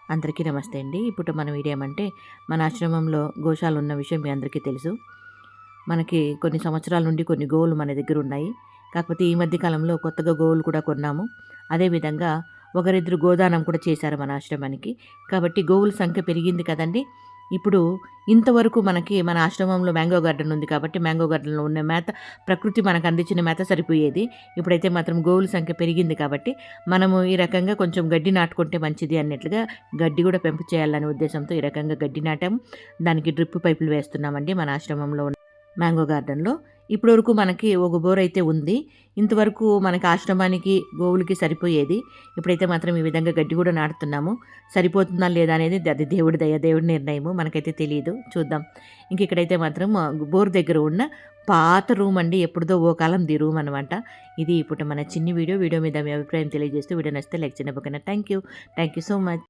అందరికీ నమస్తే అండి. ఇప్పుడు మన వీడియో ఏమంటే మన ఆశ్రమంలో గోశాల ఉన్న విషయం మీ అందరికీ తెలుసు. మనకి కొన్ని సంవత్సరాల నుండి కొన్ని గోవులు మన దగ్గర ఉన్నాయి. కాకపోతే ఈ మధ్య కాలంలో కొత్తగా గోవులు కూడా కొన్నాము. అదేవిధంగా ఒకరిద్దరు గోదానం కూడా చేశారు మన ఆశ్రమానికి. కాబట్టి గోవుల సంఖ్య పెరిగింది కదండీ! ఇప్పుడు ఇంతవరకు మనకి మన ఆశ్రమంలో మ్యాంగో గార్డెన్ ఉంది కాబట్టి మ్యాంగో గార్డెన్‌లో ఉన్న మేత ప్రకృతి మనకు అందించిన మేత సరిపోయేది. ఇప్పుడైతే మాత్రం గోవుల సంఖ్య పెరిగింది కాబట్టి మనము ఈ రకంగా కొంచెం గడ్డి నాటుకుంటే మంచిది అన్నట్లుగా గడ్డి కూడా పెంపు చేయాలనే ఉద్దేశంతో ఈ రకంగా గడ్డి నాటాము. దానికి డ్రిప్ పైపులు వేస్తున్నామండి మన ఆశ్రమంలో ఉన్న మ్యాంగో గార్డెన్‌లో. ఇప్పటివరకు మనకి ఒక బోర్ అయితే ఉంది. ఇంతవరకు మనకి ఆశ్రమానికి, గోవులకి సరిపోయేది. ఇప్పుడైతే మాత్రం ఈ విధంగా గడ్డి కూడా నాటుతున్నాము. సరిపోతుందా లేదా అనేది అది దేవుడి దయ, దేవుడి నిర్ణయము. మనకైతే తెలీదు. చూద్దాం. ఇంక ఇక్కడైతే మాత్రం బోర్ దగ్గర ఉన్న పాత రూమ్ అండి. ఎప్పుడుదో ఓ కాలంది రూమ్ అనమాట. ఇది ఇప్పుడు మన చిన్ని వీడియో. వీడియో మీద మీ అభిప్రాయం తెలియజేస్తూ వీడియో నచ్చితే లైక్ చేయండి. ఓకేనా? Thank you so much.